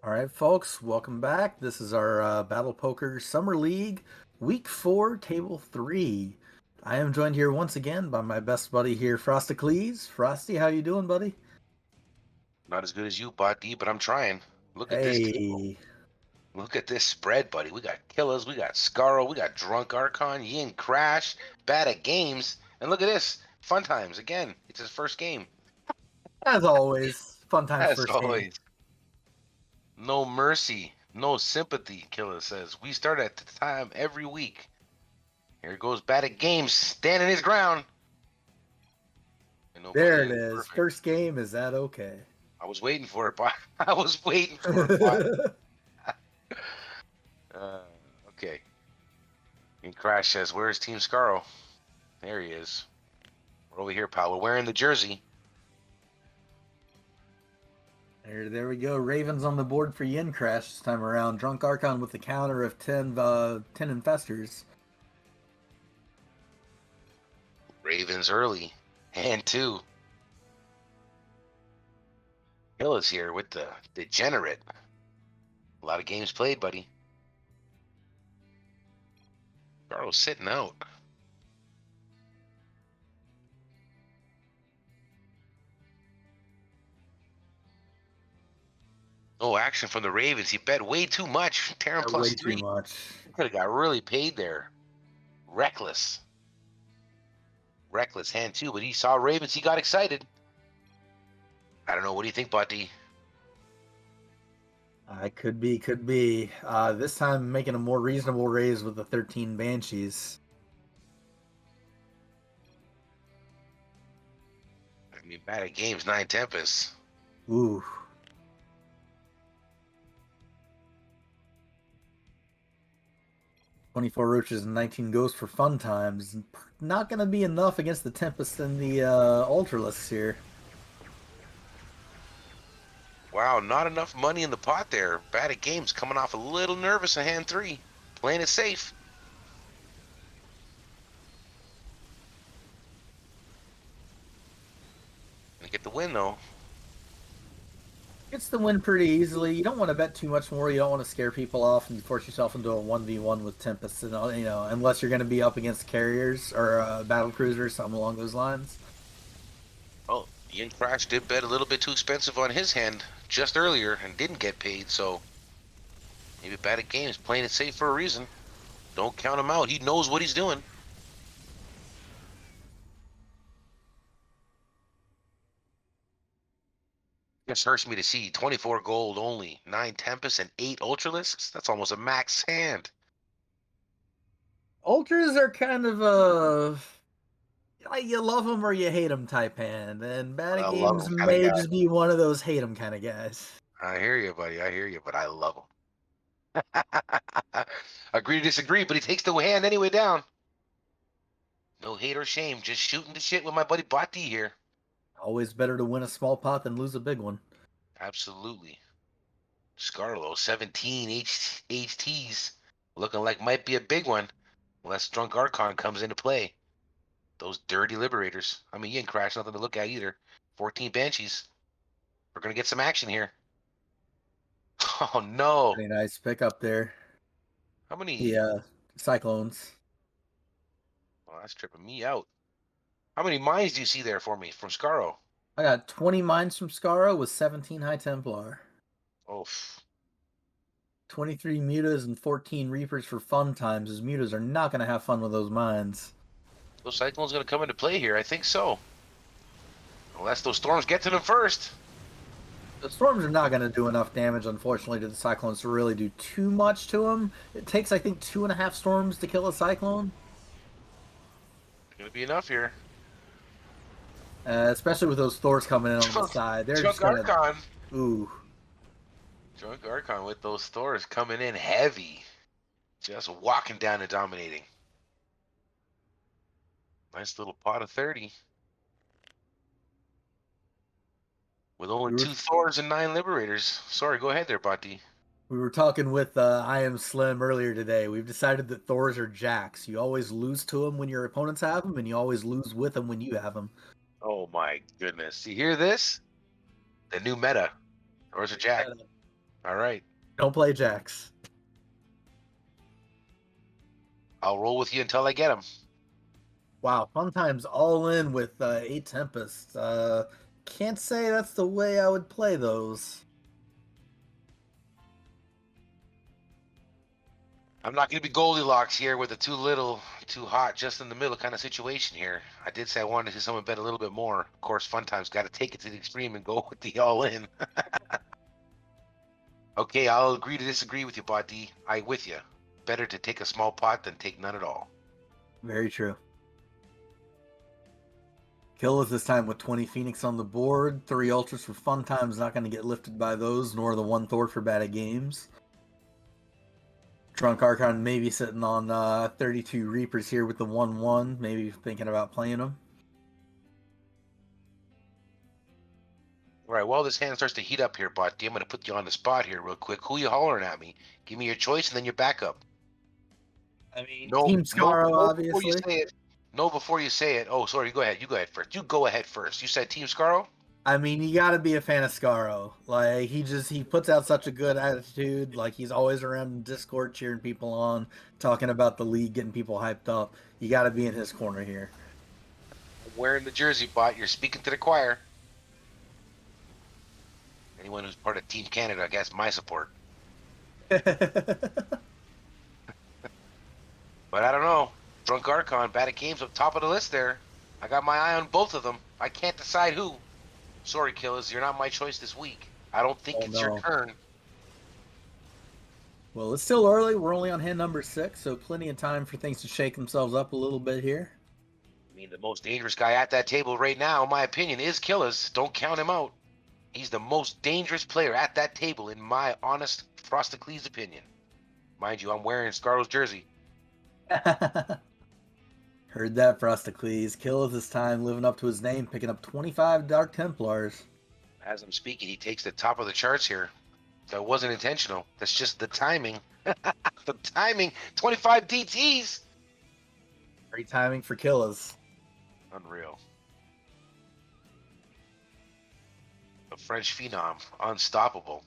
All right, folks, welcome back. This is our Battle Poker Summer League Week 4, Table 3. I am joined here once again by my best buddy here, Frosticles. Frosty, how you doing, buddy? Not as good as you, Bot D, but I'm trying. Look at this table. Hey, Look at this spread, buddy. We got Killers, we got Scarro, we got Drunk Archon, Yin Crash, Bad at Games, and look at this. Fun Times again. It's his first game. as always, fun times As first game. always. No mercy, no sympathy, Killer says. We start at the time every week. Here goes Bad at Games, standing his ground. And nobody There it is is. perfect. First game, is that okay? I was waiting for it, Bot. I was waiting for it, Bot. Uh, okay. And Crash says, "Where's Team Scarro?" There he is. We're over here, pal. We're wearing the jersey. There we go. Ravens on the board for Yin Crash this time around. Drunk Archon with the counter of 10 infestors. Ravens early. Hand two. Hill is here with the degenerate. A lot of games played, buddy. Scarro's sitting out. No action from the Ravens. He bet way too much. Terran plus Way too three. much. Could have got really paid there. Reckless. Reckless hand two, but he saw Ravens. He got excited. I don't know. What do you think, Buddy? Could be, could be. This time making a more reasonable raise with the 13 Banshees. I mean, bad at games, 9 Tempest. Ooh. "24 Roaches and 19 Ghosts for fun times." Not going to be enough against the Tempest and the Ultralists here. Wow, not enough money in the pot there. Bad at games, coming off a little nervous in hand three. Playing it safe. Gonna get the win, though. Gets the win pretty easily. You don't want to bet too much more. You don't want to scare people off and force yourself into a 1v1 with Tempest, and unless you're going to be up against carriers or battle cruisers, something along those lines. Oh, Ian Crash did bet a little bit too expensive on his hand just earlier and didn't get paid, so maybe bad at games, playing it safe for a reason. Don't count him out. He knows what he's doing. Just hurts me to see 24 gold only, 9 Tempest, and 8 Ultralisks. That's almost a max hand. Ultras are kind of like you love them or you hate them type hand, and Bad I at love Games him kind of may guy. just be one of those hate them kind of guys. I hear you, buddy. I hear you, but I love him. Agree to disagree, but he takes the hand anyway down. No hate or shame, just shooting the shit with my buddy Bot D here. Always better to win a small pot than lose a big one. Absolutely. Scarlo, 17 HTs. Looking like might be a big one. Unless Drunk Archon comes into play. Those dirty Liberators. I mean, Yin Crash, nothing to look at either. 14 Banshees. We're going to get some action here. Oh, no. Pretty nice pick up there. How many? Yeah, Cyclones. Oh, that's tripping me out. How many mines do you see there for me from Scarro? I got 20 mines from Scarro with 17 High Templar. Oh, 23 Mutas and 14 Reapers for fun times. His Mutas are not going to have fun with those mines. those Cyclones going to come into play here. I think so. Unless those Storms get to them first. The Storms are not going to do enough damage, unfortunately, to the Cyclones to really do too much to them. It takes, I think, 2.5 Storms to kill a Cyclone. Going to be enough here. Especially with those Thors coming in on the side. They're Drunk just going to... Archon. Ooh. Drunk Archon with those Thors coming in heavy. Just walking down and dominating. Nice little pot of 30. With only 2 Thors and 9 Liberators. Sorry, go ahead there, Bati. We were talking with I Am Slim earlier today. We've decided that Thors are jacks. You always lose to them when your opponents have them, and you always lose with them when you have them. Oh my goodness. You hear this? The new meta. Thors are jack. All right. Don't play jacks. I'll roll with you until I get him. Wow, fun times all in with 8 Tempest. Can't say that's the way I would play those. I'm not going to be Goldilocks here with a too little, too hot, just in the middle kind of situation here. I did say I wanted to see someone bet a little bit more. Of course, fun times got to take it to the extreme and go with the all in. Okay, I'll agree to disagree with you, Bot D. I with you. Better to take a small pot than take none at all. Very true. Kill us this time with 20 Phoenix on the board. 3 Ultras for fun times, not going to get lifted by those, nor the 1 Thor for bad at games. Drunk Archon maybe sitting on 32 Reapers here with the 1-1, maybe thinking about playing them. All right, while this hand starts to heat up here, Bot D, I'm going to put you on the spot here real quick. Who you hollering at me? Give me your choice and then your backup. I mean, No, Team no, Scaro, no before you obviously. say it. No before you say it. Oh, sorry, you go ahead. You go ahead first. You go ahead first. You said Team Scaro? I mean, you got to be a fan of Scaro. Like, he puts out such a good attitude. Like, he's always around Discord cheering people on, talking about the league, getting people hyped up. You got to be in his corner here. I'm wearing the jersey, Bot. You're speaking to the choir. Anyone who's part of Team Canada gets my support. But I don't know. Drunk Archon, bad at games up top of the list there. I got my eye on both of them. I can't decide who. Sorry, Killers, you're not my choice this week. I don't think it's your turn. Well, it's still early. We're only on hand number 6, so plenty of time for things to shake themselves up a little bit here. I mean, the most dangerous guy at that table right now, in my opinion, is Killers. Don't count him out. He's the most dangerous player at that table, in my honest Frosticles opinion. Mind you, I'm wearing Scaro's jersey. Heard that, Frosticles. Kills this time, living up to his name, picking up 25 Dark Templars. As I'm speaking, he takes the top of the charts here. That wasn't intentional. That's just the timing. The timing. 25 DTs. Great timing for Killas. Unreal. The French phenom. Unstoppable.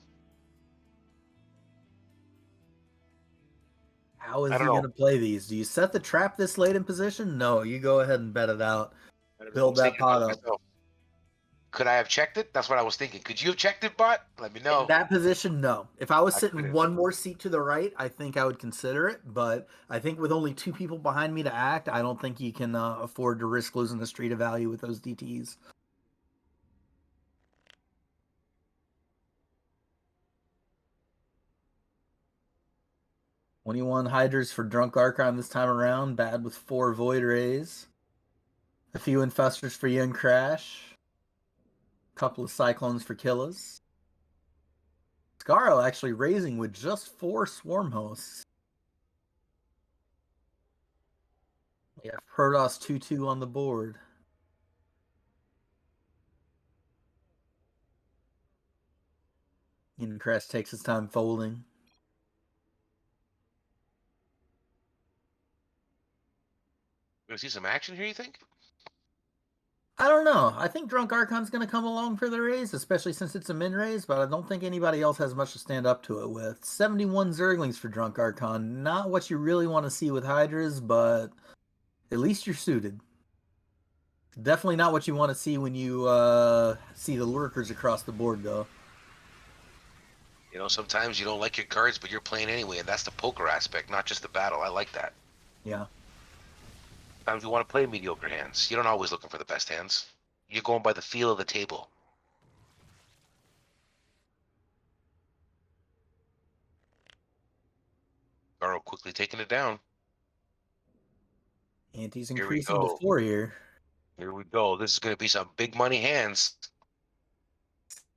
How is he going to play these? Do you set the trap this late in position? No, you go ahead and bet it out. Build that pot up. Could I have checked it? That's what I was thinking. Could you have checked it, Bot? Let me know. In that position, no. If I was sitting one more seat to the right, I think I would consider it. But I think with only 2 people behind me to act, I don't think you can afford to risk losing the street of value with those DTs. "21 Hydras for Drunk Archon this time around. Bad with 4 Void Rays. A few Infestors for Young Crash. A couple of Cyclones for Killas. Scaro actually raising with just 4 Swarm Hosts. We have Protoss 2-2 on the board. Young Crash takes his time folding. Gonna see some action here, you think? I don't know. I think Drunk Archon's going to come along for the raise, especially since it's a min raise, but I don't think anybody else has much to stand up to it with. 71 Zerglings for Drunk Archon. Not what you really want to see with Hydras, but at least you're suited. Definitely not what you want to see when you see the lurkers across the board, though. You know, sometimes you don't like your cards, but you're playing anyway, and that's the poker aspect, not just the battle. I like that. Yeah. Sometimes you want to play mediocre hands. You're not always looking for the best hands. You're going by the feel of the table. Garo quickly taking it down. Ante's increasing to 4 here. Here we go. This is going to be some big money hands.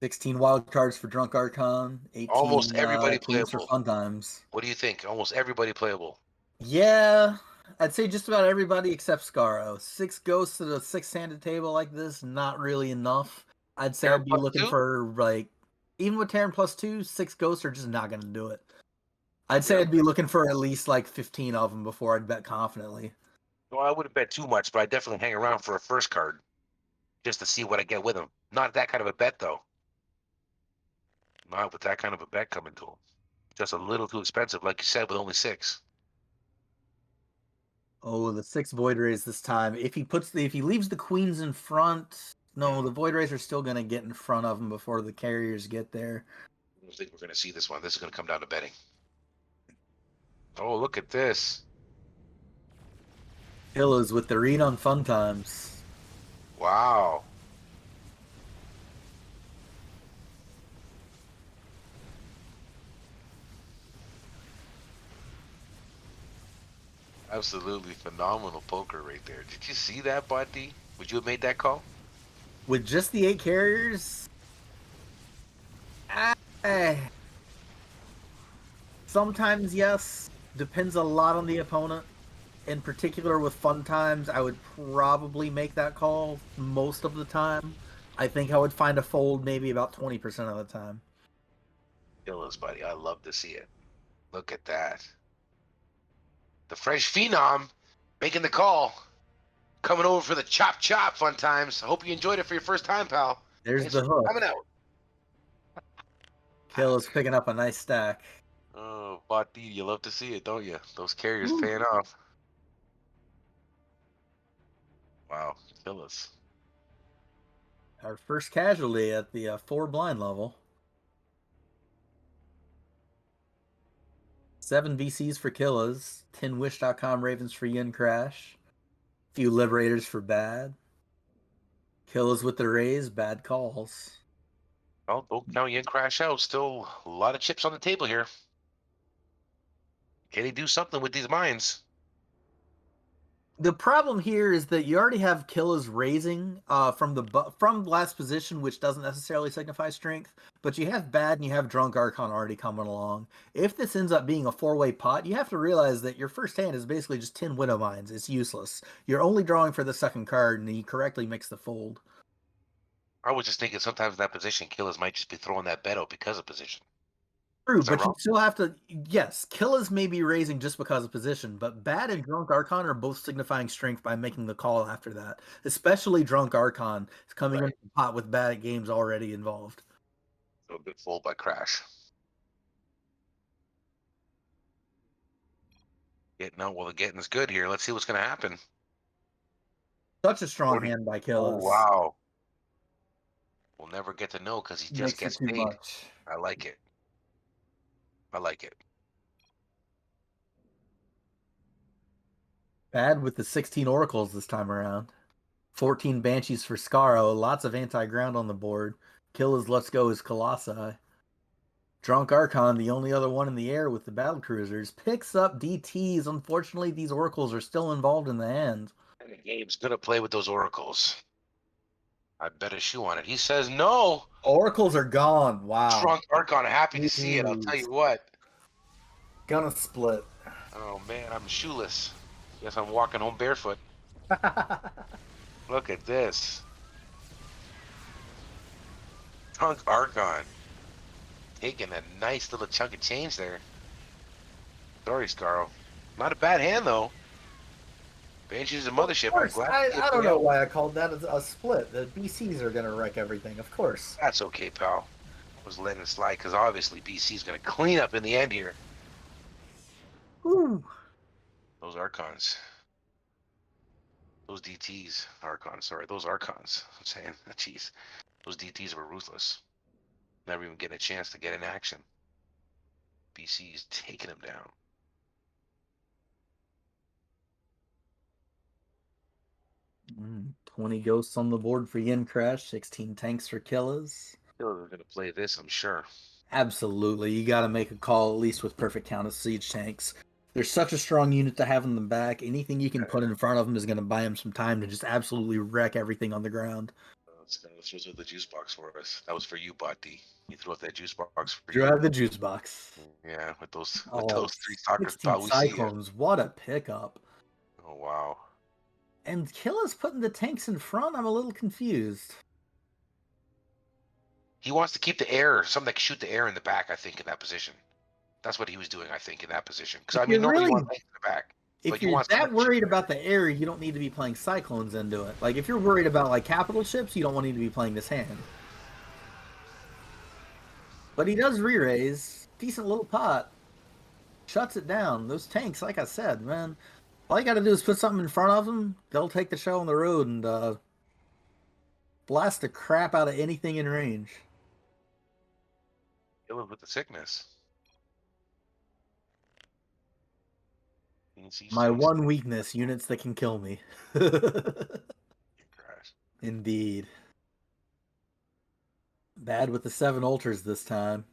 16 wild cards for Drunk Archon. 18 almost everybody kings playable. for fun times. What do you think? Almost everybody playable. Yeah, I'd say just about everybody except Scaro. 6 ghosts at a 6-handed table like this, not really enough. I'd say I'd be looking for, like, even with Terran +2, 6 ghosts are just not going to do it. I'd say I'd be looking for at least, like, 15 of them before I'd bet confidently. Well, I wouldn't bet too much, but I'd definitely hang around for a first card just to see what I get with them. Not that kind of a bet, though. Not with that kind of a bet coming to him. Just a little too expensive, like you said, with only 6. Oh, the 6 void rays this time. If he leaves the queens in front, no, the void rays are still gonna get in front of him before the carriers get there. I don't think we're going to see this one. This is going to come down to betting. Oh, look at this. Pillows with the read on fun times. Wow. Absolutely phenomenal poker right there. Did you see that, Buddy? Would you have made that call? With just the 8 carriers, sometimes yes. Depends a lot on the opponent. In particular, with fun times, I would probably make that call most of the time. I think I would find a fold maybe about 20% of the time. Kills, buddy. I love to see it. Look at that. The French phenom making the call. Coming over for the chop chop fun times. I hope you enjoyed it for your first time, pal. There's Thanks the for hook. coming out. Killer's picking up a nice stack. Oh, Bati, you love to see it, don't you? Those carriers paying off. Wow, Killers. Our first casualty at the 4 blind level. 7 VCs for Killas, 10 Wish.com Ravens for Yin Crash, few Liberators for Bad. Killas with the raise, bad calls. Well, don't count Yin crash out. Still a lot of chips on the table here. Can he do something with these mines? The problem here is that you already have Killas raising from last position, which doesn't necessarily signify strength, but you have Bad and you have Drunk Archon already coming along. If this ends up being a 4-way pot, you have to realize that your first hand is basically just 10 Widow Mines. It's useless. You're only drawing for the second card, and he correctly makes the fold. I was just thinking sometimes in that position, Killers might just be throwing that bet out because of position. True, Is that but you wrong? still have to. Yes, Killas may be raising just because of position, but Bad and Drunk Archon are both signifying strength by making the call after that. Especially Drunk Archon is coming into the pot with bad games already involved. So a good fold by Crash. Getting out while the getting's good here. Let's see what's going to happen. Such a strong 40. hand by Oh, Killas. wow. We'll never get to know because he just Makes it gets too paid. much. I like it. I like it. Bad with the 16 Oracles this time around. 14 Banshees for Scaro. Lots of anti-ground on the board. Killas Let's Go is Colossi. Drunk Archon, the only other one in the air with the battle cruisers, picks up DTs. Unfortunately, these Oracles are still involved in the hand. And the game's going to play with those Oracles. I bet a shoe on it. He says no. Oracles are gone. Wow. Drunk Archon, happy to see it. I'll tell you what. Gonna split. Oh, man, I'm shoeless. Guess I'm walking home barefoot. Look at this. Drunk Archon. Taking a nice little chunk of change there. Sorry, Scaro. Not a bad hand, though. Banshee's a mothership. I'm glad I don't know why I called that a split. The BCs are gonna wreck everything, of course. That's okay, pal. I was letting it slide because obviously BC's going to clean up in the end here. Ooh. Those Archons. Those DTs. Archons, sorry. Those Archons. I'm saying, jeez. Those DTs were ruthless. Never even getting a chance to get in action. BC's taking him down. Mm, 20 ghosts on the board for Yin Crash, 16 tanks for Killas. Killers are going to play this, I'm sure. Absolutely. You got to make a call at least with perfect count of siege tanks. They're such a strong unit to have in the back. Anything you can put in front of them is going to buy them some time to just absolutely wreck everything on the ground. Those are the juice box for us. That was for you, Bati. You threw out that juice box for Drew you. out the juice box. Yeah, with those 3 soccer 16 we see. Cyclones. What a pickup. Oh, wow. And Killa's putting the tanks in front. I'm a little confused. He wants to keep the air, something that can shoot the air in the back, I think, in that position. That's what he was doing, I think, in that position. Because, I mean, normally you want tanks in the back. If you're that worried about the air, you don't need to be playing Cyclones into it. Like, if you're worried about, like, capital ships, you don't want to be playing this hand. But he does re-raise. Decent little pot. Shuts it down. Those tanks, like I said, man, all you got to do is put something in front of them. They'll take the show on the road and blast the crap out of anything in range. Killing with the sickness. He's My chasing. one weakness, units that can kill me. Crash. Indeed. Bad with the 7 ultras this time.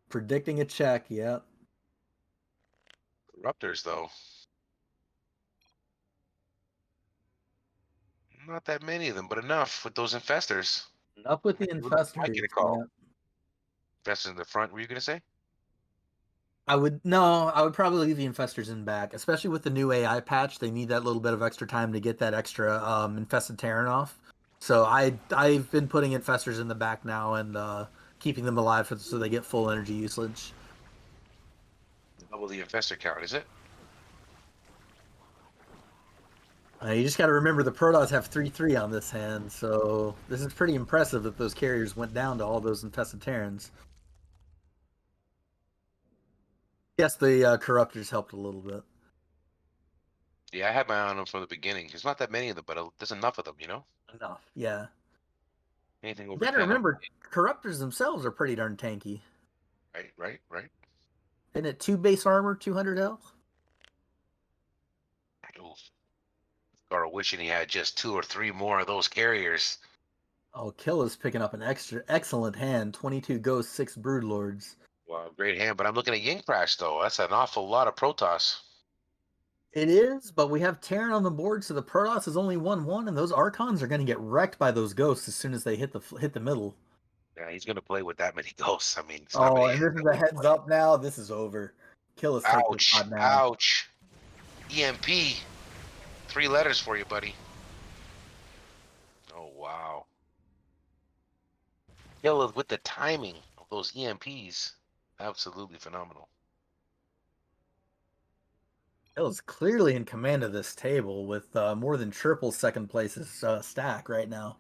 Predicting a check, yep. Corruptors, though. Not that many of them, but enough with those infestors. Up with the Might get infestors, a call. yeah. Infestors in the front. What were you gonna say? I would probably leave the infestors in back, especially with the new AI patch. They need that little bit of extra time to get that extra infested Terran off. So I've been putting infestors in the back now and keeping them alive so they get full energy usage. Double the infestor count, is it? You just got to remember the Protoss have 3/3 on this hand, so this is pretty impressive that those carriers went down to all those infested Terrans. Yes, the corruptors helped a little bit. Yeah, I had my eye on them from the beginning. There's not that many of them, but there's enough of them, you know? Enough, yeah. Anything You over got to 10, I'm remember, corruptors themselves are pretty darn tanky. right. Isn't it 2 base armor, 200 health? Oof. Or wishing he had just 2 or 3 more of those carriers. Oh, Killa's picking up an excellent hand. 22 ghosts, 6 broodlords. Wow, great hand. But I'm looking at Ying Crash, though. That's an awful lot of Protoss. It is, but we have Terran on the board, so the Protoss is only 1/1, and those Archons are going to get wrecked by those ghosts as soon as they hit the middle. Yeah, he's going to play with that many ghosts. I mean, it's not Oh, many and hands this is that a won't heads play. up now. This is over. Killa's take this Ouch. pod now. Ouch. EMP. 3 letters for you, buddy. Oh, wow. Kill with the timing of those EMPs. Absolutely phenomenal. Killa's clearly in command of this table with more than triple second place's stack right now.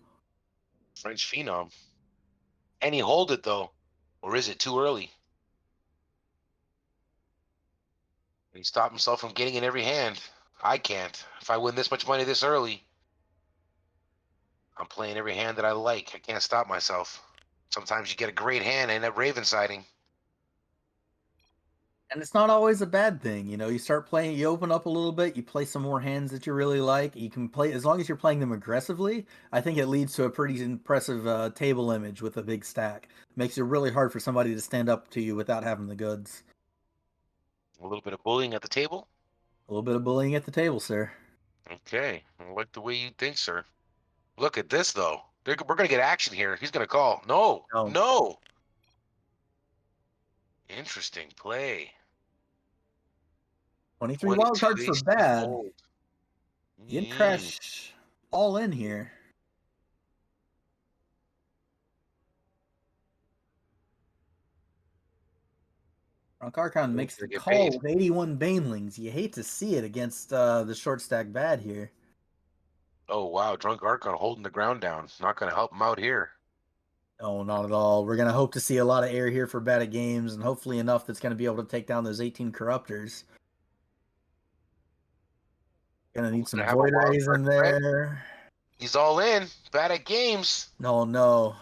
French Phenom. And he hold it, though. Or is it too early? He stopped himself from getting in every hand. I can't. If I win this much money this early, I'm playing every hand that I like. I can't stop myself. Sometimes you get a great hand and end up Raven siding. And it's not always a bad thing, you know. You start playing, you open up a little bit, you play some more hands that you really like. You can play as long as you're playing them aggressively. I think it leads to a pretty impressive table image with a big stack. Makes it really hard for somebody to stand up to you without having the goods. A little bit of bullying at the table. A little bit of bullying at the table, sir. Okay. I like the way you think, sir. Look at this, though. We're going to get action here. He's going to call. No. No, No. Interesting play. 23 wild 22 cards for HT bad. gold. Yin Crash all in here. Archon makes the Get call paid. with 81 Banelings. You hate to see it against the short stack bad here. Oh, wow. Drunk Archon holding the ground down. Not going to help him out here. Oh, not at all. We're going to hope to see a lot of air here for Bad at Games, and hopefully enough that's going to be able to take down those 18 Corruptors. Going to need some Gonna have a Void wild Rays card in threat. there. He's all in. Bad at games. No, no.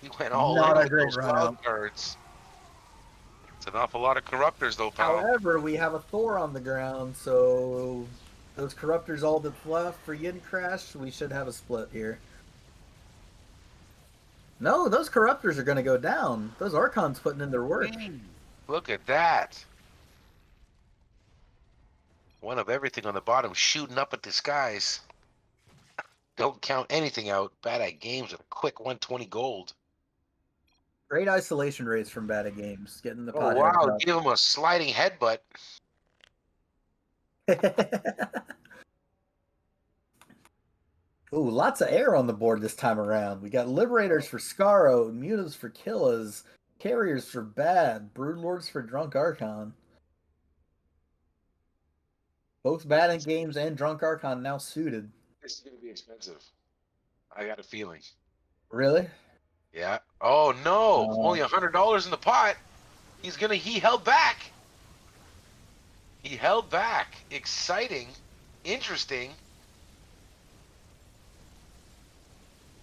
He went all in Not a with great those run wild out. cards. It's an awful lot of corruptors, though, pal. However, we have a Thor on the ground, so those Corruptors all that's left for Yin Crash, we should have a split here. No, those Corruptors are going to go down. Those Archons putting in their work. Look at that. One of everything on the bottom shooting up at the skies. Don't count anything out. Bad at games with a quick 120 gold. Great isolation rates from Bad at Games, getting the Oh, pot heads wow. up. Give him a sliding headbutt. Ooh, lots of air on the board this time around. We got Liberators for Scaro, Mutas for Killas, Carriers for Bad, Broodlords for Drunk Archon. Both Bad at Games and Drunk Archon now suited. This is going to be expensive. I got a feeling. Really? Yeah. Oh no! Uh, Only $100 in the pot. He held back. He held back. Exciting, interesting.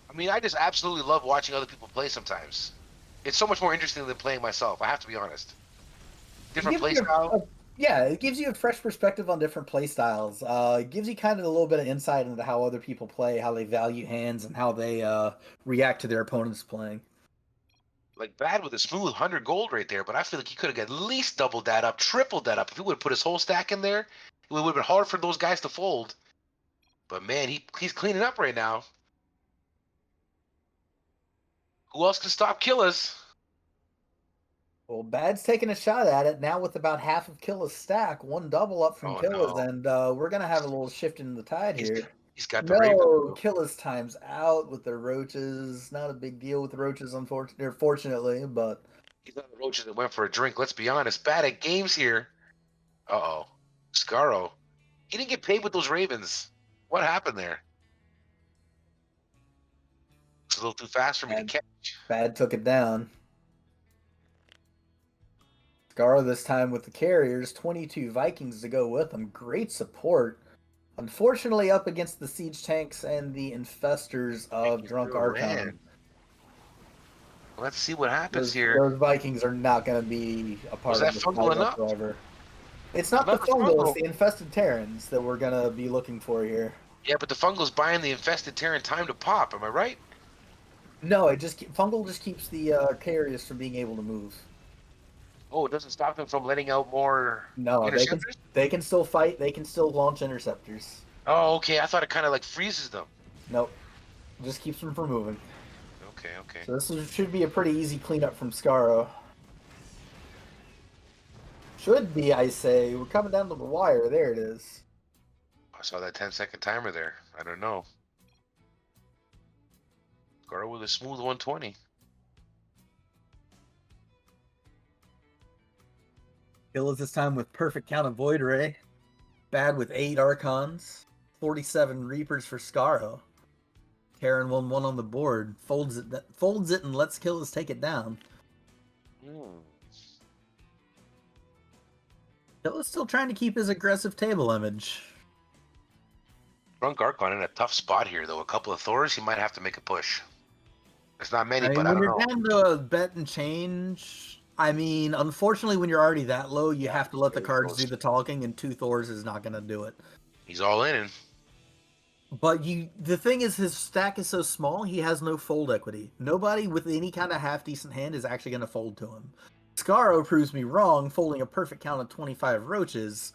I mean, I just absolutely love watching other people play sometimes. It's so much more interesting than playing myself. I have to be honest. it Different gives play you style. yeah, it gives you a fresh perspective on different play styles. It gives you kind of a little bit of insight into how other people play, how they value hands, and how they react to their opponents playing. Like bad with a smooth 100 gold right there, but I feel like he could have at least doubled that up, tripled that up. If he would have put his whole stack in there, it would have been hard for those guys to fold. But man, he's cleaning up right now. Who else can stop Killers? Well, Bad's taking a shot at it now with about half of Killa's stack, one double up from Oh Killa's, no, and we're gonna have a little shift in the tide he's here. he's got the Raven. No, Killa's time's out with the roaches. Not a big deal with the roaches, unfortunately, fortunately, but He's on the roaches that went for a drink. Let's be honest. Bad at games here. Uh-oh. Scaro. He didn't get paid with those Ravens. What happened there? It's a little too fast for me to and catch. Bad took it down. Scar this time with the carriers, 22 Vikings to go with them. Great support. Unfortunately, up against the siege tanks and the infestors of Drunk Man, Archon. let's see what happens Those, here. those Vikings are not going to be a Was part that of this fight fungal enough? whatsoever. It's not the Another fungal, it's fungal. the infested Terrans that we're going to be looking for here. Yeah, but the fungal's buying the infested Terran time to pop. Am I right? No, fungal just keeps the carriers from being able to move. Oh, it doesn't stop them from letting out more No, interceptors? they can still fight. They can still launch interceptors. Oh, okay. I thought it kind of like freezes them. Nope, just keeps them from moving. Okay, okay. So should be a pretty easy cleanup from Scaro. Should be, I say. We're coming down to the wire. There it is. I saw that 10-second timer there. I don't know. Scaro with a smooth 120. Kill is this time with perfect count of Void Ray. Bad with 8 Archons. 47 Reapers for Scaro. Karen 1-1 on the board. Folds it and lets Killers take it down. Killers still trying to keep his aggressive table image. Drunk Archon in a tough spot here, though. A couple of Thors, he might have to make a push. There's not many, but I when don't you're know. down to a bet and change, unfortunately, when you're already that low, you have to let the cards do the talking, and 2 Thors is not going to do it. He's all in. But the thing is, his stack is so small, he has no fold equity. Nobody with any kind of half-decent hand is actually going to fold to him. Scaro proves me wrong, folding a perfect count of 25 roaches.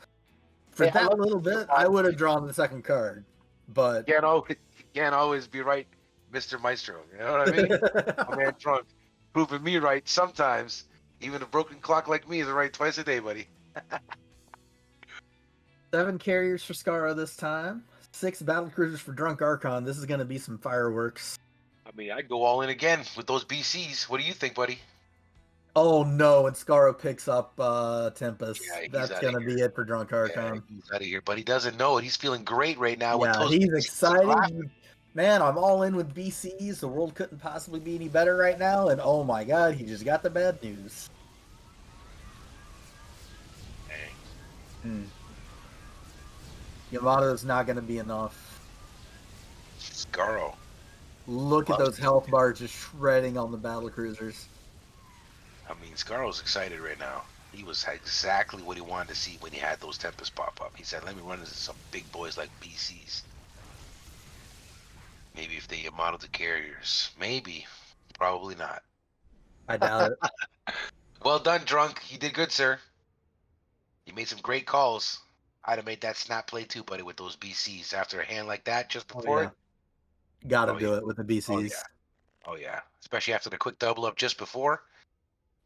For that little bit, I would have drawn the second card. But can't always be right, Mr. Maestro. You know what I mean? My man Drunk proving me right sometimes. Even a broken clock like me is right twice a day, buddy. 7 carriers for Scaro this time. 6 battle cruisers for Drunk Archon. This is going to be some fireworks. I mean, I'd go all in again with those BCs. What do you think, buddy? Oh no, and Scaro picks up Tempest. Yeah, That's going to be it for Drunk Archon. Yeah, he's out of here, but he doesn't know it. He's feeling great right now with those. He's excited. Man, I'm all in with BCs. The world couldn't possibly be any better right now. And oh my god, he just got the bad news. Dang. Yamato's not going to be enough. Scaro. Look at those health bars just shredding on the battle cruisers. I mean, Scaro's excited right now. He was exactly what he wanted to see when he had those Tempest pop up. He said, let me run into some big boys like BCs. Maybe if they model the carriers. Maybe. Probably not. I doubt it. Well done, Drunk. You did good, sir. You made some great calls. I'd have made that snap play too, buddy, with those BCs. After a hand like that, just before it. Gotta do it with the BCs. Oh, yeah. Especially after the quick double up just before.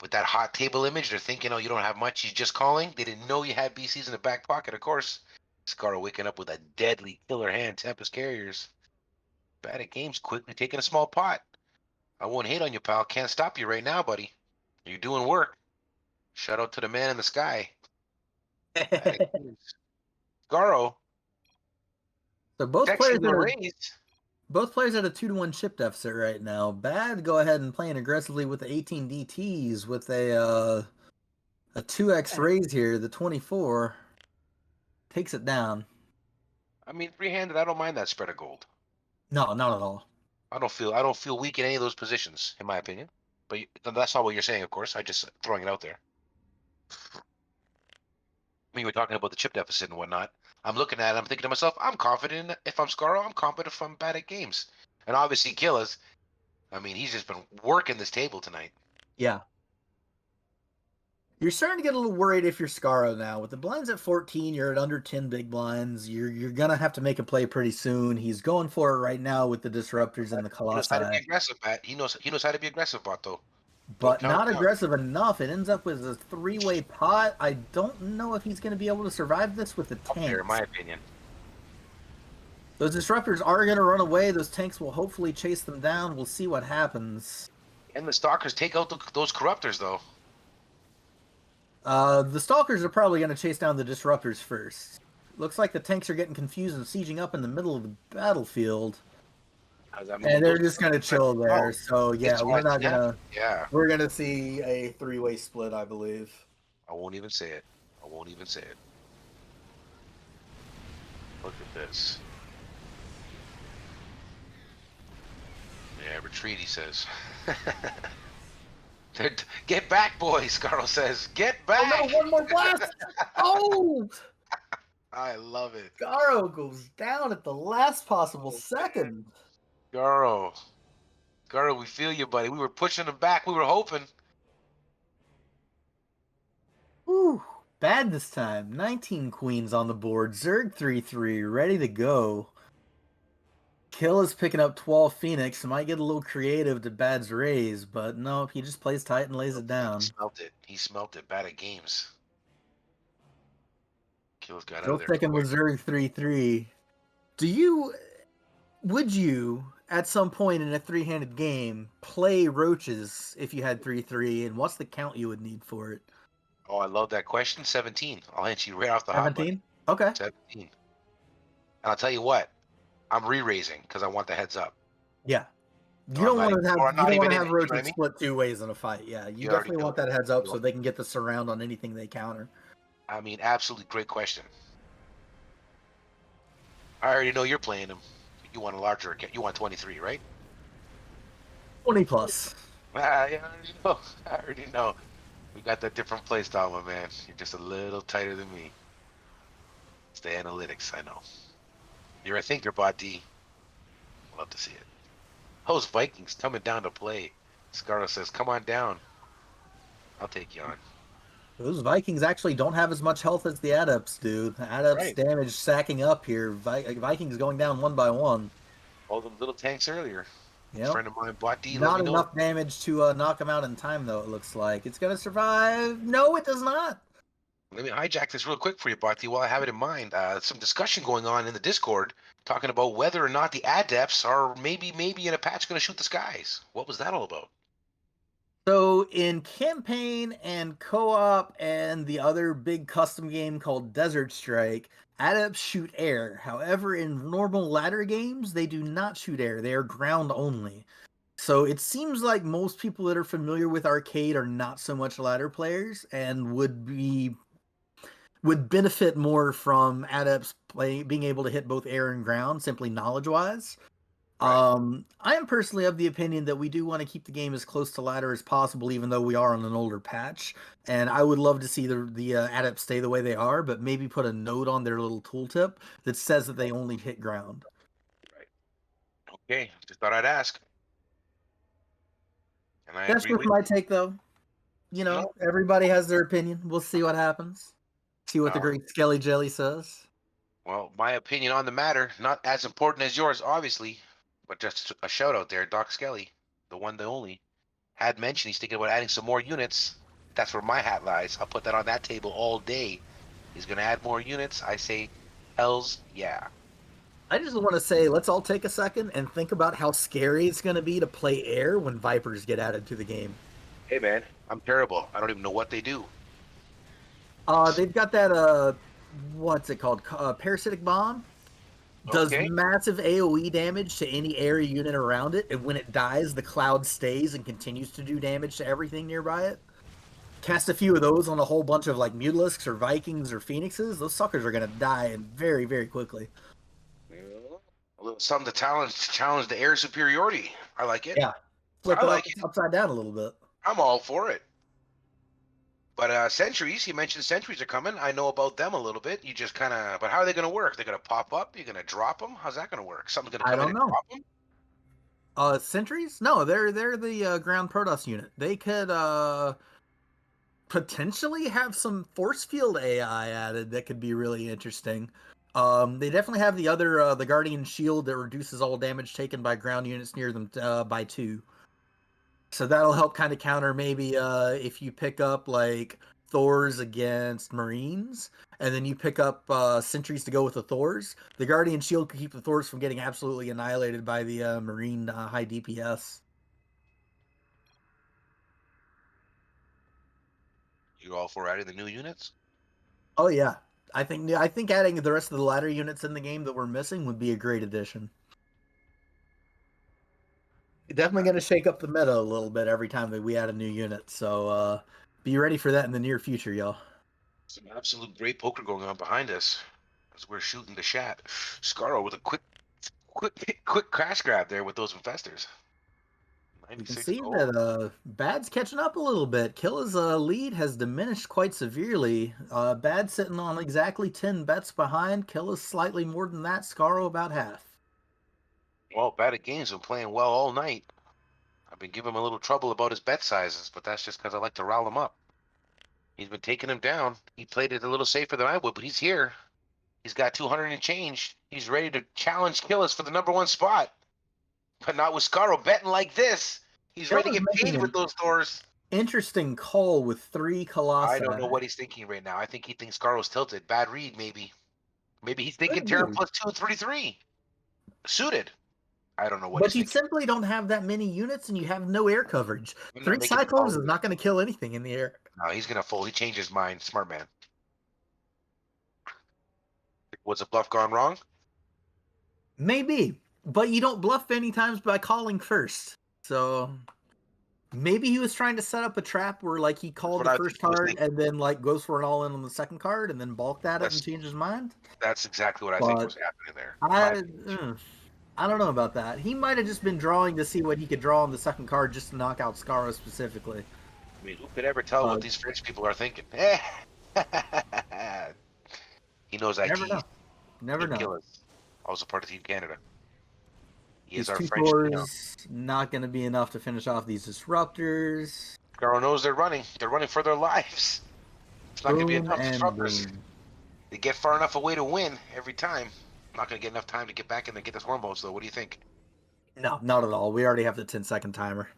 With that hot table image, they're thinking, oh, you don't have much, he's just calling. They didn't know you had BCs in the back pocket, of course. Scaro waking up with a deadly killer hand, Tempest Carriers. Bad at games, quickly taking a small pot. I won't hate on you, pal. Can't stop you right now, buddy. You're doing work. Shout out to the man in the sky. Scaro. So both players are Both players at a 2-1 chip deficit right now. Bad go ahead and playing aggressively with the 18 DTs with a 2x raise here. The 24 takes it down. I mean, three-handed, I don't mind that spread of gold. No, not at all. I don't feel weak in any of those positions, in my opinion. But that's not what you're saying, of course. I just throwing it out there. I mean, we're talking about the chip deficit and whatnot. I'm looking at it, I'm thinking to myself, I'm confident if I'm Scaro, I'm confident if I'm bad at games. And obviously Killis, I mean, he's just been working this table tonight. Yeah. You're starting to get a little worried if you're Scaro now. With the blinds at 14, you're at under 10 big blinds. You're gonna have to make a play pretty soon. He's going for it right now with the disruptors and the He knows how to be colossi, aggressive, Matt. He knows how to be aggressive, Bato. Don't but count not him out. aggressive enough. It ends up with a 3-way pot. I don't know if he's gonna be able to survive this with the Up there, in my tanks. opinion. Those disruptors are gonna run away. Those tanks will hopefully chase them down. We'll see what happens. And the stalkers take out those corruptors, though. The stalkers are probably gonna chase down the disruptors first. Looks like the tanks are getting confused and sieging up in the middle of the battlefield. And they're just gonna chill there. So yeah, we're not gonna. Yeah. We're gonna see a 3-way split, I believe. I won't even say it. I won't even say it. Look at this. Yeah, retreat, he says. Get back, boys, Carl says. Get back! Oh no, one more blast! Oh! I love it. Garo goes down at the last possible second. Garo, we feel you, buddy. We were pushing him back. We were hoping. Ooh, bad this time. 19 queens on the board. Zerg 3-3, ready to go. Kill is picking up 12 Phoenix. Might get a little creative to Bad's raise, but no, he just plays tight and lays it down. He smelt it. He smelt it. Bad at games. Kill's got Still out of there. sticking with Zerg 3-3. Would you, at some point in a 3-handed game, play roaches if you had 3-3, and what's the count you would need for it? Oh, I love that question. 17. I'll answer you right off the hop. 17? Okay. 17. And I'll tell you what, I'm re-raising because I want the heads up. Yeah. You don't want to have roaches you know what I mean? split 2 ways in a fight. Yeah, you You already definitely know want that heads up so they can get the surround on anything they counter. I mean, absolutely great question. I already know you're playing them. You want a larger account. You want 23, right? 20 plus. I already know. We got that different play style, my man. You're just a little tighter than me. It's the analytics, I know. You're a thinker, Bot D. Love to see it. Those Vikings coming down to play. Scaro says, come on down. I'll take you on. Those Vikings actually don't have as much health as the Adepts do. The Adepts damage sacking up here. Vikings going down 1 by 1. All the little tanks earlier. Yep. Friend of mine, Bot D. Not enough damage to knock him out in time, though, it looks like. It's going to survive. No, it does not. Let me hijack this real quick for you, Bot D, while I have it in mind. Some discussion going on in the Discord talking about whether or not the Adepts are maybe in a patch going to shoot the skies. What was that all about? So in campaign and co-op and the other big custom game called Desert Strike, Adepts shoot air. However, in normal ladder games, they do not shoot air. They are ground only. So it seems like most people that are familiar with arcade are not so much ladder players and would benefit more from Adepts being able to hit both air and ground, simply knowledge-wise. Right. I am personally of the opinion that we do want to keep the game as close to ladder as possible, even though we are on an older patch. And I would love to see the Adepts stay the way they are, but maybe put a note on their little tooltip that says that they only hit ground. Right. Okay. Just thought I'd ask. And That's just my take, though. You know, everybody has their opinion. We'll see what happens. See what the great Skelly Jelly says. Well, my opinion on the matter, not as important as yours, obviously. But just a shout out there, Doc Skelly, the one, the only, had mentioned he's thinking about adding some more units. That's where my hat lies. I'll put that on that table all day. He's going to add more units. I say, hells yeah. I just want to say, let's all take a second and think about how scary it's going to be to play air when Vipers get added to the game. Hey, man, I'm terrible. I don't even know what they do. They've got that, what's it called? Parasitic Bomb. Does Okay. massive AoE damage to any area unit around it, and when it dies, the cloud stays and continues to do damage to everything nearby it. Cast a few of those on a whole bunch of like Mutalisks or Vikings or Phoenixes, those suckers are gonna die and very, very quickly. A little something to challenge the air superiority. I like it. Yeah. Flip I it like up it. upside down a little bit. I'm all for it. But sentries, you mentioned sentries are coming. I know about them a little bit. You just kind of, but how are they going to work? They're going to pop up. You're going to drop them. How's that going to work? Something's going to I come in don't and know. drop them. Sentries? No, they're the ground Protoss unit. They could potentially have some force field AI added that could be really interesting. They definitely have the other the Guardian Shield that reduces all damage taken by ground units near them by 2. So that'll help kind of counter maybe if you pick up like Thors against Marines, and then you pick up sentries to go with the Thors. The Guardian Shield could keep the Thors from getting absolutely annihilated by the Marine high DPS. You all for adding the new units? Oh yeah, I think adding the rest of the ladder units in the game that we're missing would be a great addition. Definitely going to shake up the meta a little bit every time that we add a new unit. So be ready for that in the near future, y'all. Some absolute great poker going on behind us as we're shooting the shot. Scarro with a quick crash grab there with those infestors. We can 96 see gold. that Bad's catching up a little bit. Killa's lead has diminished quite severely. Bad's sitting on exactly 10 bets behind. Killa's slightly more than that. Scarro about half. Well, Bad Games been playing well all night. I've been giving him a little trouble about his bet sizes, but that's just because I like to rile him up. He's been taking him down. He played it a little safer than I would, but he's here. He's got 200 and change. He's ready to challenge Killis for the #1 spot. But not with Scarro betting like this. He's ready to Killa's get making paid with an those doors. interesting call with 3 I Colossi. don't know what he's thinking right now. I think he thinks Scarro's tilted. Bad read, maybe. Maybe he's thinking Could Terra be. +2, 3/3. Suited. I don't know what But he's you thinking. simply don't have that many units and you have no air coverage. I'm not 3 making the Cyclones call is either. not going to kill anything in the air. No, he's gonna fold. He changed his mind. Smart man. Was a bluff gone wrong? Maybe. But you don't bluff many times by calling first. So maybe he was trying to set up a trap where like he called What the I first think he was card thinking. and then like goes for an all in on the second card and then balked at it and That's changed his mind. that's exactly what I think But was happening there. I don't know about that. He might have just been drawing to see what he could draw on the second card just to knock out Scarro specifically. I mean, who could ever tell what these French people are thinking? He knows Never IT. know. Never know. Killers. Also part of Team Canada. He These is our 2 French. fours not going to be enough to finish off these disruptors. Scarro knows they're running. They're running for their lives. It's not going to be Boom enough and disruptors. boom. They get far enough away to win every time. Not going to get enough time to get back in and get the swarm boats, though. What do you think? No, not at all. We already have the 10-second timer.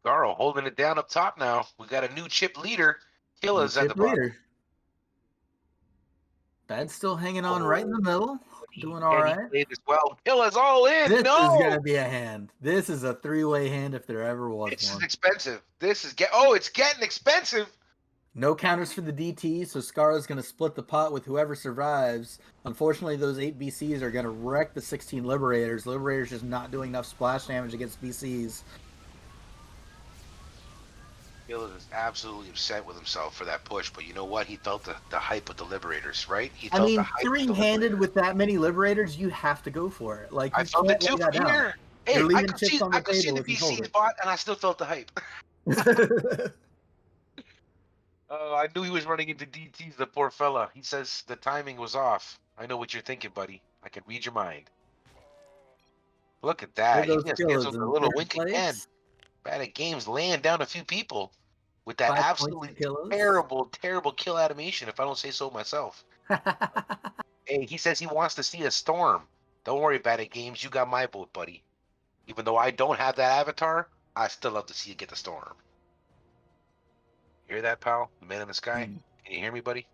Scarro holding it down up top now. We got a new chip leader. Killers at the Chip bottom. leader. Bad's still hanging on right in the middle. Doing all And right. he played as well. Killers all in. This No! is going to be a hand. This is a 3-way hand if there ever was This is one. expensive. This is it's getting expensive. No counters for the DT, so Scarro's going to split the pot with whoever survives. Unfortunately, those 8 BCs are going to wreck the 16 Liberators. Liberators just not doing enough splash damage against BCs. Killers is absolutely upset with himself for that push, but you know what? He felt the hype with the Liberators, right? He I felt the mean, hype with the 3-handed Liberators. with that many Liberators, you have to go for it. Like, I you felt it can't too lay that from down. here. Hey, You're I leaving could chips see on the the table if you hold BC's it. bot, and I still felt the hype. I knew he was running into DTs, the poor fella. He says the timing was off. I know what you're thinking, buddy. I can read your mind. Look at There that. He goes just gives Killers him a in little third wink place. again. Bad at games, laying down a few people with that 5 points absolutely to Killers. terrible kill animation, if I don't say so myself. Hey, he says he wants to see a storm. Don't worry, Bad at games. You got my vote, buddy. Even though I don't have that avatar, I still love to see you get the storm. Hear that, pal? The man in the sky? Can you hear me, buddy?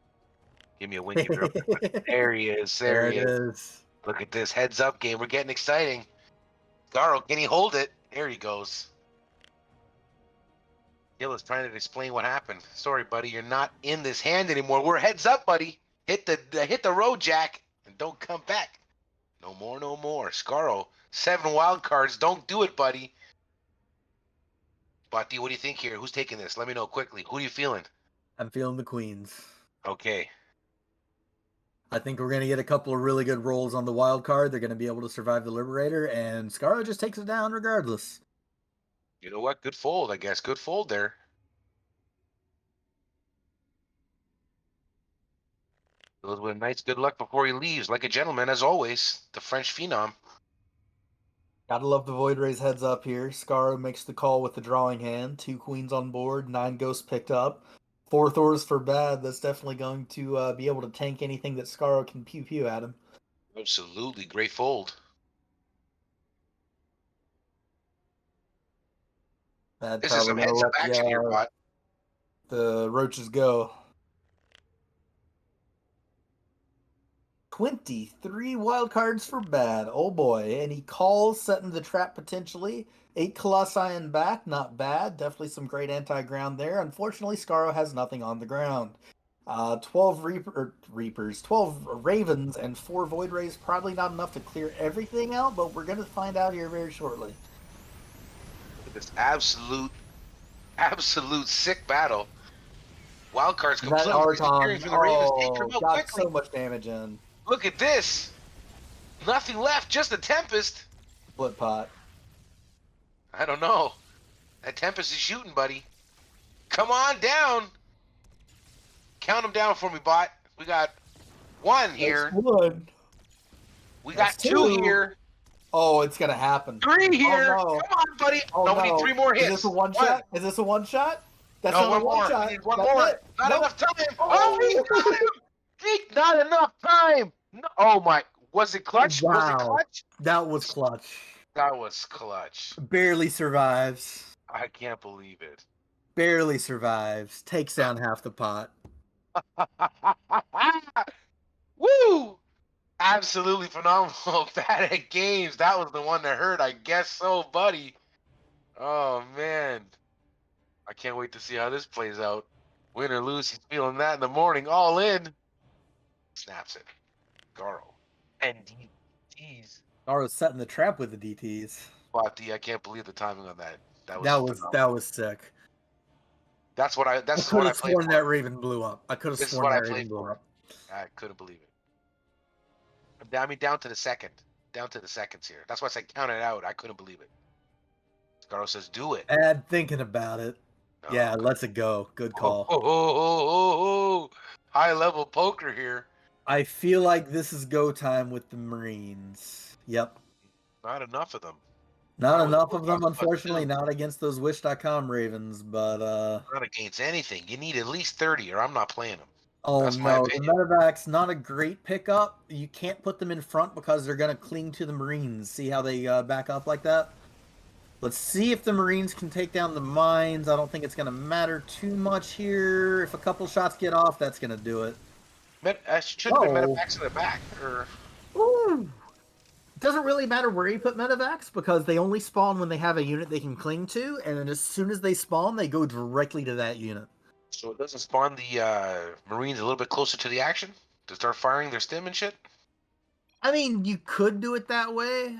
Give me a wink if you're up there. There he is. There he is. Look at this heads up game. We're getting exciting. Garo, can he hold it? There he goes. Gil is trying to explain what happened. Sorry, buddy. You're not in this hand anymore. We're heads up, buddy. Hit the road, Jack, and don't come back. No more, no more. Scaro, 7 wild cards. Don't do it, buddy. Botti, what do you think here? Who's taking this? Let me know quickly. Who are you feeling? I'm feeling the queens. Okay. I think we're going to get a couple of really good rolls on the wild card. They're going to be able to survive the Liberator, and Scarlet just takes it down regardless. You know what? Good fold, I guess. Good fold there. Goes with a nice good luck before he leaves, like a gentleman, as always. The French phenom. Gotta love the Void Rays heads up here. Scarro makes the call with the drawing hand. 2 queens on board, 9 ghosts picked up. 4 Thors for bad. That's definitely going to be able to tank anything that Scarro can pew-pew at him. Absolutely. Great fold. That's This is probably some going to heads-up let action here, Bot. the Roaches go. 23 wild cards for bad. Oh boy. And he calls, setting the trap potentially. 8 Colossi in back. Not bad. Definitely some great anti-ground there. Unfortunately, Scarro has nothing on the ground. 12 Reapers, 12 Ravens, and 4 Void Rays. Probably not enough to clear everything out, but we're going to find out here very shortly. This absolute sick battle. Wild cards That completely Archon, disappearing from the Ravens. Take them out got quickly. so much damage in. Look at this. Nothing left, just a Tempest. Split pot. I don't know. That Tempest is shooting, buddy. Come on down. Count them down for me, Bot. We got 1 here. That's 1. We That's got 2 2. here. Oh, it's going to happen. 3 here. Oh, no. Come on, buddy. Oh, no, we no. need 3 more hits. Is this a one shot? Is this a one shot? That's No, not one a one more. shot. We need 1 That's more. it. Not Nope. enough time. Oh. Oh, he got him. Not enough time. No, oh, my. Was it clutch? Wow. Was it clutch? That was clutch. That was clutch. Barely survives. I can't believe it. Barely survives. Takes down half the pot. Woo! Absolutely phenomenal. Bad at games. That was the one that hurt. I guess so, buddy. Oh, man. I can't wait to see how this plays out. Win or lose, he's feeling that in the morning. All in. Snaps it. Garo. And DTs. Garo's setting the trap with the DTs. Botti, I can't believe the timing on that. That was sick. That's what I I could played have sworn for. that Raven blew up. I could have This is sworn what I that Raven played blew for. up. I couldn't believe it. I mean, down to the second. Down to the seconds here. That's why I said count it out. I couldn't believe it. Garo says, do it. And thinking about it. Oh, Yeah, God. let's it go. Good call. Oh. High level poker here. I feel like this is go time with the Marines. Yep. Not enough of them. Not That was enough a of them, tough one, unfortunately. too. Not against those Wish.com Ravens, but Not against anything. You need at least 30 or I'm not playing them. oh That's my no, the opinion. Medevac's not a great pickup. You can't put them in front because they're going to cling to the Marines. See how they back up like that? Let's see if the Marines can take down the mines. I don't think it's going to matter too much here. If a couple shots get off, that's going to do it. Should have been Oh. Medivacs in the back. Or Ooh. It doesn't really matter where you put Medivacs because they only spawn when they have a unit they can cling to, and then as soon as they spawn, they go directly to that unit. so it doesn't spawn the Marines a little bit closer to the action to start firing their stim and shit? I mean, you could do it that way.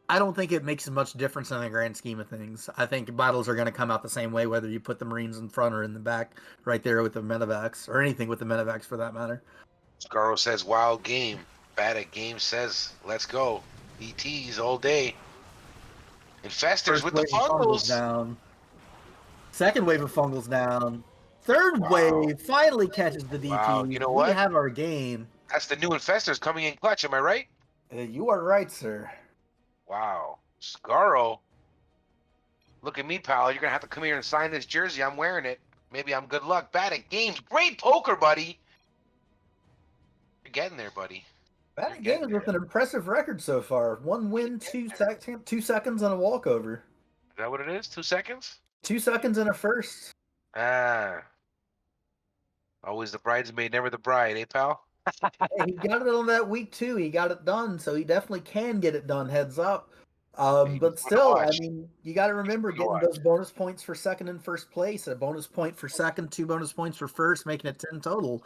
I don't think it makes much difference in the grand scheme of things. I think battles are going to come out the same way, whether you put the Marines in front or in the back, right there with the Medivacs, or anything with the Medivacs for that matter. Scaro says, wild game. Bad at game says, let's go. ETs all day. Infestors with the wave of fungals. down. Second wave of fungals down. Third wave finally catches the DT. Wow, you know We what? have our game. That's the new infestors coming in clutch, am I right? You are right, sir. Wow. Scaro. Look at me, pal. You're going to have to come here and sign this jersey. I'm wearing it. Maybe I'm good luck. Bad at games. Great poker, buddy. You're getting there, buddy. That game is with an impressive record so far. 1 win, 2 seconds, and a walkover. Is that what it is? 2 seconds? 2 seconds and a first. Ah. Always the bridesmaid, never the bride, eh, pal? Hey, he got it on that week too. He got it done, so he definitely can get it done. Heads up. Maybe But fun to still, I watch. mean, you got to remember Fun to getting watch. those bonus points for second and first place, a bonus point for second, 2 bonus points for first, making it 10 total.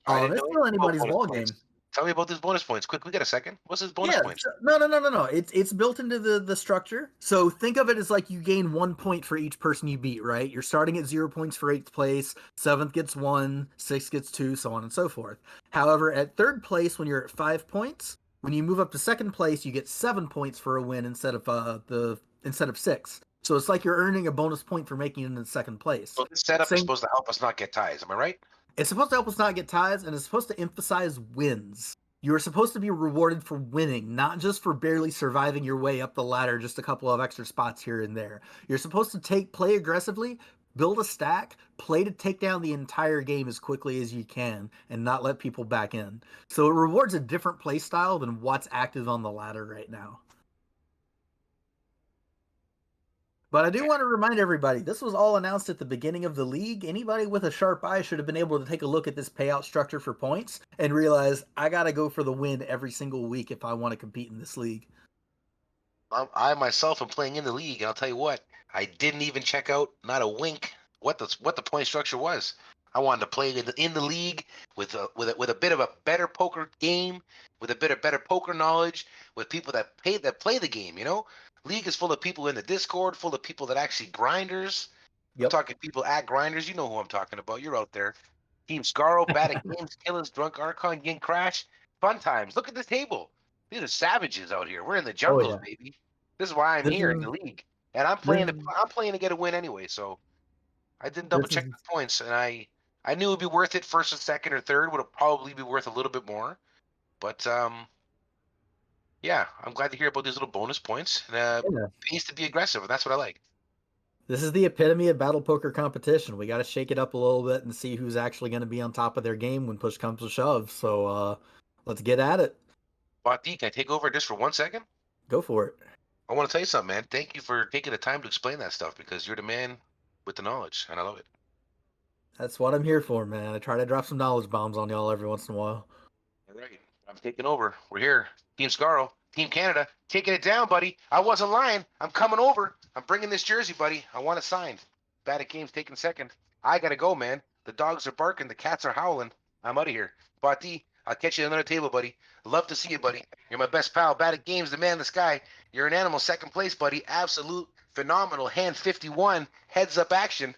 I didn't It's know still anything about anybody's bonus ball points. game. Tell me about these bonus points. Quick, we got a second. What's this bonus Yeah, points? no. It's built into the structure. So think of it as like you gain 1 point for each person you beat, right? You're starting at 0 points for eighth place, seventh gets one, sixth gets two, so on and so forth. However, at third place, when you're at 5 points, when you move up to second place, you get 7 points for a win instead of six. So it's like you're earning a bonus point for making it in second place. So this setup is Same. supposed to help us not get ties. Am I right? It's supposed to help us not get ties, and it's supposed to emphasize wins. You're supposed to be rewarded for winning, not just for barely surviving your way up the ladder, just a couple of extra spots here and there. You're supposed to play aggressively, build a stack, play to take down the entire game as quickly as you can, and not let people back in. So it rewards a different play style than what's active on the ladder right now. But I do want to remind everybody, this was all announced at the beginning of the league. Anybody with a sharp eye should have been able to take a look at this payout structure for points and realize I got to go for the win every single week if I want to compete in this league. I myself am playing in the league, and I'll tell you what, I didn't even check out, not a wink, what the point structure was. I wanted to play in the league with a bit of a better poker game, with a bit of better poker knowledge, with people that play the game. You know, league is full of people in the Discord, full of people that actually grinders. I'm Yep. talking people at grinders. You know who I'm talking about. You're out there. Team Scarro, Bad at Games, Killers, Drunk Archon, Yin Crash. Fun times. Look at this table. These are savages out here. We're in the Oh jungles, yeah. baby. This is why I'm This here in is the league, and I'm this playing. is I'm playing to get a win anyway. So I didn't double this check the is points, and I knew it'd be worth it. First and second or third would probably be worth a little bit more, but yeah, I'm glad to hear about these little bonus points. And yeah. pays to be aggressive, and that's what I like. This is the epitome of battle poker competition. We got to shake it up a little bit and see who's actually going to be on top of their game when push comes to shove. So let's get at it. Bot can I take over just for 1 second? Go for it. I want to tell you something, man. Thank you for taking the time to explain that stuff because you're the man with the knowledge, and I love it. That's what I'm here for, man. I try to drop some knowledge bombs on y'all every once in a while. All right, I'm taking over. We're here. Team Scarro, Team Canada, taking it down, buddy. I wasn't lying. I'm coming over. I'm bringing this jersey, buddy. I want it signed. Bad at Games taking second. I gotta go, man. The dogs are barking. The cats are howling. I'm out of here. Bati, I'll catch you at another table, buddy. Love to see you, buddy. You're my best pal. Bad at Games, the man in the sky. You're an animal. Second place, buddy. Absolute phenomenal. Hand 51. Heads up action.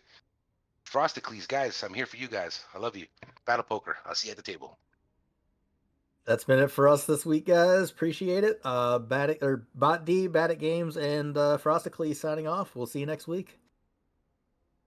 Frosticles, guys. I'm here for you guys. I love you. Battle Poker. I'll see you at the table. That's been it for us this week, guys. Appreciate it. Bot D, Bad at Games, and Frosticles signing off. We'll see you next week.